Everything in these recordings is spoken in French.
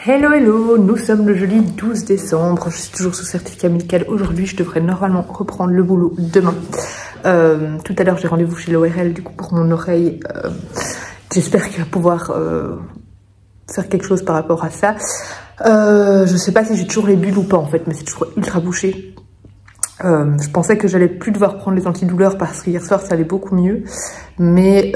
Hello hello, nous sommes le jeudi 12 décembre, je suis toujours sous certificat médical aujourd'hui, je devrais normalement reprendre le boulot demain. Tout à l'heure j'ai rendez-vous chez l'ORL du coup pour mon oreille, j'espère qu'il va pouvoir faire quelque chose par rapport à ça. Je sais pas si j'ai toujours les bulles ou pas en fait, mais c'est toujours ultra bouché. Je pensais que j'allais plus devoir prendre les antidouleurs parce qu'hier soir ça allait beaucoup mieux. Mais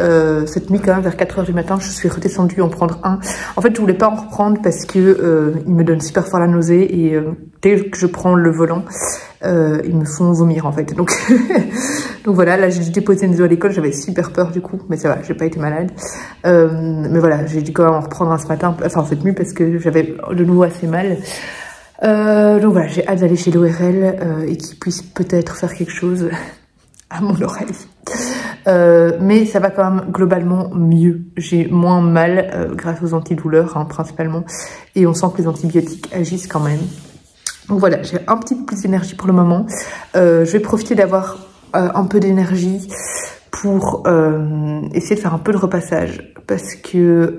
cette nuit quand même vers 4 h du matin je suis redescendue en prendre un. En fait je voulais pas en reprendre parce que il me donne super fort la nausée et dès que je prends le volant ils me font vomir en fait. Donc, donc voilà, là j'ai dû déposer Enzo à l'école, j'avais super peur du coup, mais ça va, j'ai pas été malade. Mais voilà, j'ai dû quand même en reprendre un ce matin, enfin cette nuit parce que j'avais de nouveau assez mal. Donc voilà, j'ai hâte d'aller chez l'ORL et qu'ils puissent peut-être faire quelque chose à mon oreille. Mais ça va quand même globalement mieux. J'ai moins mal grâce aux antidouleurs hein, principalement. Et on sent que les antibiotiques agissent quand même. Donc voilà, j'ai un petit peu plus d'énergie pour le moment. Je vais profiter d'avoir un peu d'énergie pour essayer de faire un peu de repassage. Parce que...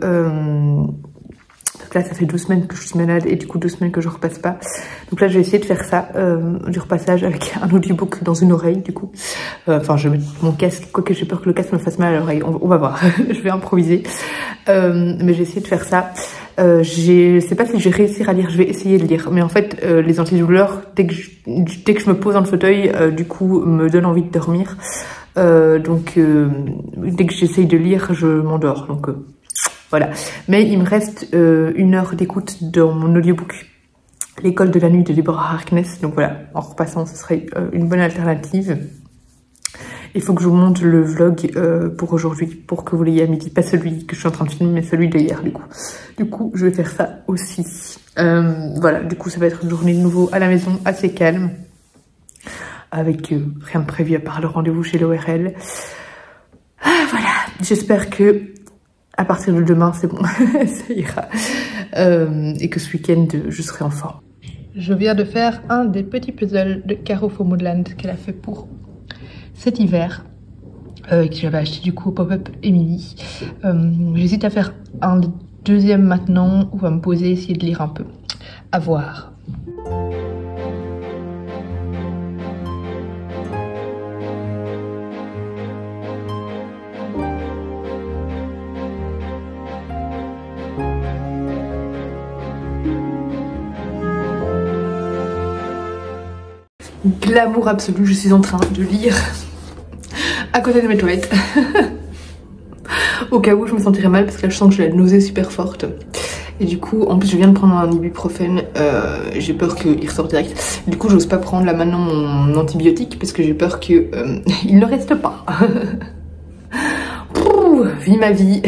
là, ça fait 12 semaines que je suis malade et du coup 2 semaines que je repasse pas. Donc là, je vais essayer de faire ça, du repassage avec un audiobook dans une oreille du coup. Enfin, je vais mettre mon casque, quoique j'ai peur que le casque me fasse mal à l'oreille. On va voir, je vais improviser. Mais j'ai essayé de faire ça. Je sais pas si je vais réussir à lire, je vais essayer de lire. Mais en fait, les antidouleurs, dès que je me pose dans le fauteuil, du coup, me donne envie de dormir. Donc, dès que j'essaye de lire, je m'endors. Donc... voilà, mais il me reste 1 heure d'écoute dans mon audiobook L'école de la nuit de Deborah Harkness. Donc voilà, en repassant, ce serait une bonne alternative. Il faut que je vous montre le vlog pour aujourd'hui, pour que vous l'ayez à midi. Pas celui que je suis en train de filmer, mais celui d'hier du coup. Du coup, je vais faire ça aussi. Voilà, du coup, ça va être une journée de nouveau à la maison, assez calme. Avec rien de prévu à part le rendez-vous chez l'ORL. Voilà, j'espère que... à partir de demain, c'est bon, ça ira. Et que ce week-end, je serai en forme. Je viens de faire un des petits puzzles de Caro Fomodeland qu'elle a fait pour cet hiver. Que j'avais acheté du coup au Pop-Up Emily. J'hésite à faire un deuxième maintenant ou à me poser, essayer de lire un peu. À voir. Glamour absolu, je suis en train de lire à côté de mes toilettes. Au cas où je me sentirais mal parce que là je sens que j'ai la nausée super forte. Et du coup, en plus je viens de prendre un ibuprofène, j'ai peur qu'il ressorte direct. Du coup j'ose pas prendre là maintenant mon antibiotique parce que j'ai peur qu'il ne reste pas. Pouh, vie ma vie.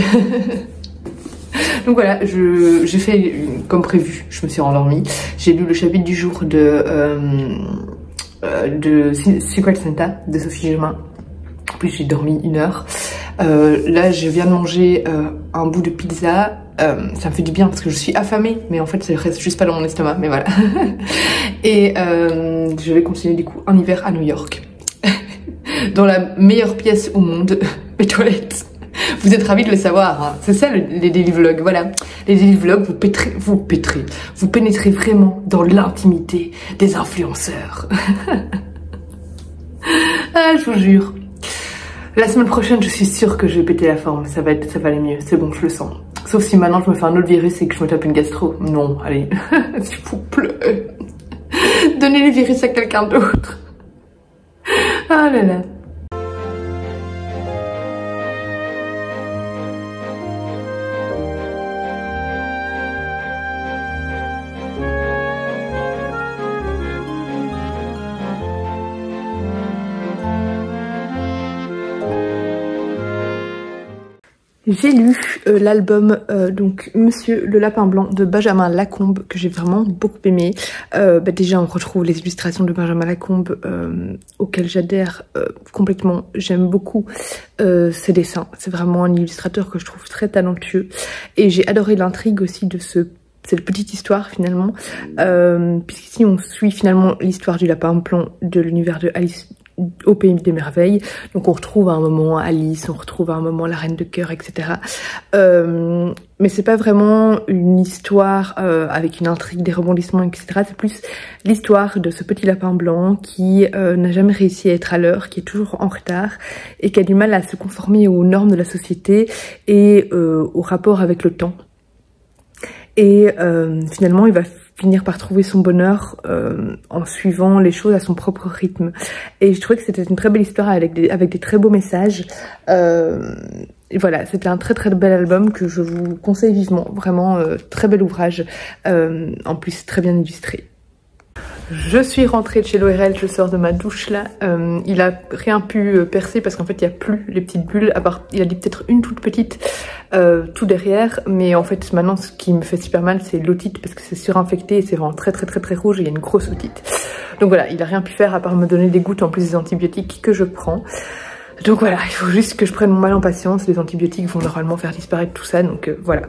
Donc voilà, j'ai fait comme prévu, je me suis rendormie. J'ai lu le chapitre du jour de Secret Santa de Sophie Germain. En plus j'ai dormi 1 heure. Là je viens de manger un bout de pizza. Ça me fait du bien parce que je suis affamée, mais en fait ça reste juste pas dans mon estomac, mais voilà. Et je vais continuer du coup un hiver à New York. Dans la meilleure pièce au monde, les toilettes. Vous êtes ravis de le savoir, hein. C'est ça les daily vlogs, voilà. Les daily vlogs, vous pénétrez vraiment dans l'intimité des influenceurs. Ah, je vous jure. La semaine prochaine, je suis sûre que je vais péter la forme, ça va aller mieux, c'est bon, je le sens. Sauf si maintenant je me fais un autre virus et que je me tape une gastro. Non, allez, s'il vous plaît. Donnez les virus à quelqu'un d'autre. Ah là là. J'ai lu l'album donc Monsieur le Lapin Blanc de Benjamin Lacombe que j'ai vraiment beaucoup aimé. Déjà on retrouve les illustrations de Benjamin Lacombe auxquelles j'adhère complètement. J'aime beaucoup ses dessins. C'est vraiment un illustrateur que je trouve très talentueux. Et j'ai adoré l'intrigue aussi de cette petite histoire finalement. Puisqu'ici on suit finalement l'histoire du lapin blanc de l'univers de Alice au pays des merveilles. Donc on retrouve à un moment Alice, on retrouve à un moment la Reine de Cœur, etc. Mais c'est pas vraiment une histoire avec une intrigue, des rebondissements, etc. C'est plus l'histoire de ce petit lapin blanc qui n'a jamais réussi à être à l'heure, qui est toujours en retard et qui a du mal à se conformer aux normes de la société et au rapport avec le temps. Et finalement, il va finir par trouver son bonheur en suivant les choses à son propre rythme. Et je trouvais que c'était une très belle histoire avec des très beaux messages. Et voilà, c'était un très bel album que je vous conseille vivement. Vraiment, très bel ouvrage. En plus, très bien illustré. Je suis rentrée de chez l'ORL, je sors de ma douche là. Il a rien pu percer parce qu'en fait il n'y a plus les petites bulles, à part il a dit peut-être une toute petite tout derrière, mais en fait maintenant ce qui me fait super mal c'est l'otite parce que c'est surinfecté et c'est vraiment très rouge et il y a une grosse otite. Donc voilà, il a rien pu faire à part me donner des gouttes en plus des antibiotiques que je prends. Donc voilà, il faut juste que je prenne mon mal en patience, les antibiotiques vont normalement faire disparaître tout ça, donc voilà.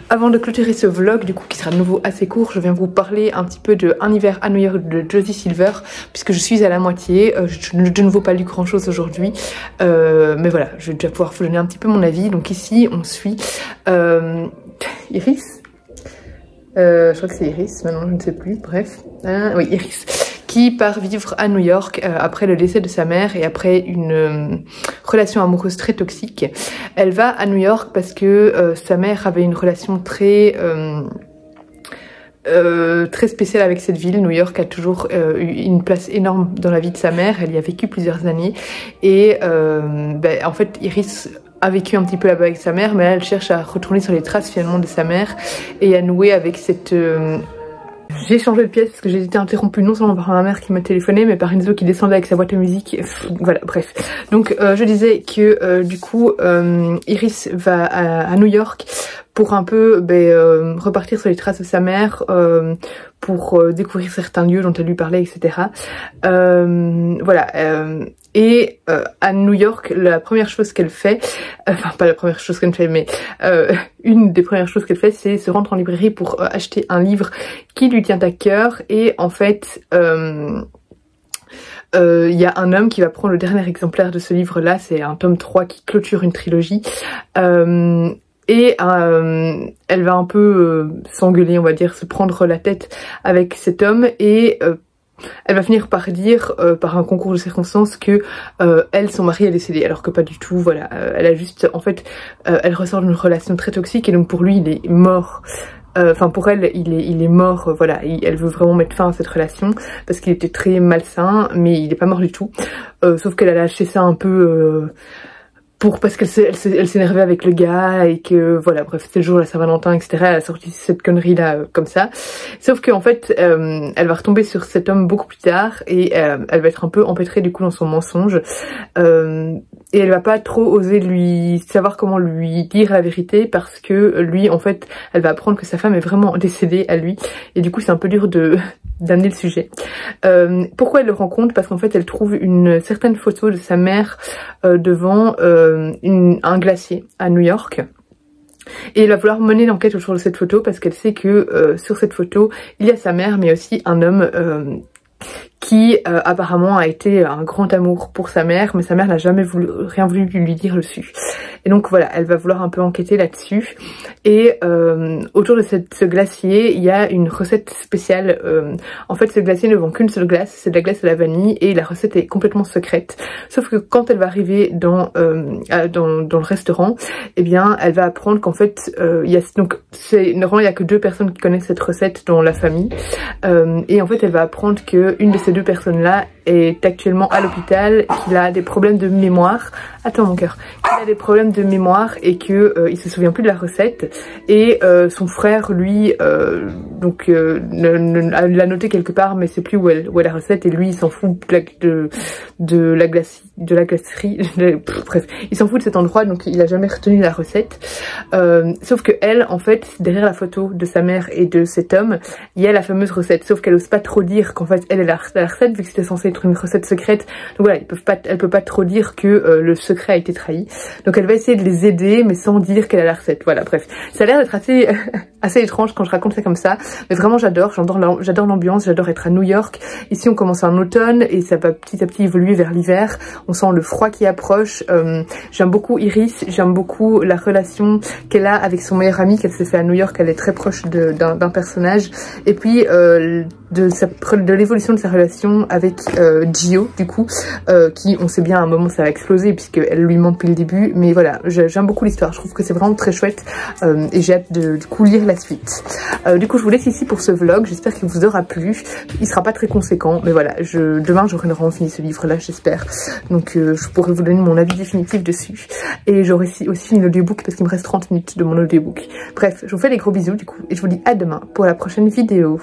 Avant de clôturer ce vlog, du coup qui sera de nouveau assez court, je viens vous parler un petit peu de Un hiver à New York de Josie Silver, puisque je suis à la moitié, je ne vous pas lu grand chose aujourd'hui, mais voilà, je vais déjà pouvoir vous donner un petit peu mon avis. Donc ici on suit Iris, je crois que c'est Iris, maintenant je ne sais plus, bref, oui Iris, qui part vivre à New York après le décès de sa mère et après une relation amoureuse très toxique. Elle va à New York parce que sa mère avait une relation très spéciale avec cette ville. New York a toujours eu une place énorme dans la vie de sa mère, elle y a vécu plusieurs années et en fait Iris a vécu un petit peu là-bas avec sa mère, mais là elle cherche à retourner sur les traces finalement de sa mère et à nouer avec cette... J'ai changé de pièce parce que j'ai été interrompue non seulement par ma mère qui m'a téléphoné, mais par Enzo qui descendait avec sa boîte à musique. Voilà, bref. Donc je disais que du coup Iris va à New York pour un peu repartir sur les traces de sa mère, pour découvrir certains lieux dont elle lui parlait, etc. Voilà. Et à New York, la première chose qu'elle fait, enfin pas la première chose qu'elle fait, mais une des premières choses qu'elle fait, c'est se rendre en librairie pour acheter un livre qui lui tient à cœur. Et en fait, il y a un homme qui va prendre le dernier exemplaire de ce livre-là, c'est un tome 3 qui clôture une trilogie. Et elle va un peu s'engueuler, on va dire, se prendre la tête avec cet homme et... elle va finir par dire, par un concours de circonstances, que elle, son mari est décédé, alors que pas du tout, voilà. Elle a juste, en fait, elle ressort d'une relation très toxique et donc pour lui, il est mort. Enfin pour elle, il est mort, voilà. Elle veut vraiment mettre fin à cette relation parce qu'il était très malsain, mais il est pas mort du tout. Sauf qu'elle a lâché ça un peu... parce qu'elle s'énervait avec le gars et que voilà, bref, c'était le jour de la Saint-Valentin, etc. Elle a sorti cette connerie là comme ça. Sauf qu'en fait elle va retomber sur cet homme beaucoup plus tard et elle va être un peu empêtrée du coup dans son mensonge et elle va pas trop oser lui savoir comment lui dire la vérité parce que lui en fait elle va apprendre que sa femme est vraiment décédée à lui et du coup c'est un peu dur d'amener le sujet. Pourquoi elle le rencontre? Parce qu'en fait elle trouve une certaine photo de sa mère devant un glacier à New York. Et elle va vouloir mener l'enquête autour de cette photo parce qu'elle sait que sur cette photo il y a sa mère mais aussi un homme qui apparemment a été un grand amour pour sa mère, mais sa mère n'a jamais rien voulu lui dire dessus. Et donc voilà, elle va vouloir un peu enquêter là-dessus. Et autour de ce glacier, il y a une recette spéciale. En fait, ce glacier ne vend qu'une seule glace, c'est de la glace à la vanille, et la recette est complètement secrète. Sauf que quand elle va arriver dans le restaurant, eh bien, elle va apprendre qu'en fait, normalement, il y a que 2 personnes qui connaissent cette recette dans la famille. Et en fait, elle va apprendre que une de ces 2 personnes-là est actuellement à l'hôpital, qu'il a des problèmes de mémoire. Attends mon cœur. Qu'il a des problèmes de mémoire et que il se souvient plus de la recette. Et son frère, lui, l'a noté quelque part, mais c'est plus où est la recette. Et lui, il s'en fout de la glacerie. Bref, il s'en fout de cet endroit, donc il a jamais retenu la recette. Sauf que elle, en fait, derrière la photo de sa mère et de cet homme, il y a la fameuse recette. Sauf qu'elle ose pas trop dire qu'en fait, elle est la recette, vu que c'était censé être être une recette secrète. Donc voilà, elle peut pas trop dire que le secret a été trahi. Donc elle va essayer de les aider, mais sans dire qu'elle a la recette. Voilà, bref. Ça a l'air d'être assez, assez étrange quand je raconte ça comme ça. Mais vraiment, j'adore l'ambiance, j'adore être à New York. Ici, on commence en automne et ça va petit à petit évoluer vers l'hiver. On sent le froid qui approche. J'aime beaucoup Iris, j'aime beaucoup la relation qu'elle a avec son meilleur ami qu'elle s'est fait à New York. Elle est très proche d'un personnage. Et puis, de l'évolution de sa relation avec Gio, du coup, qui, on sait bien, à un moment, ça va exploser puisqu'elle lui ment depuis le début. Mais voilà, j'aime beaucoup l'histoire. Je trouve que c'est vraiment très chouette et j'ai hâte de du coup lire la suite. Du coup, je vous laisse ici pour ce vlog. J'espère qu'il vous aura plu. Il sera pas très conséquent, mais voilà, demain, j'aurai vraiment fini ce livre-là, j'espère. Donc, je pourrai vous donner mon avis définitif dessus. Et j'aurai aussi fini l'audiobook parce qu'il me reste 30 minutes de mon audiobook. Bref, je vous fais des gros bisous, du coup, et je vous dis à demain pour la prochaine vidéo.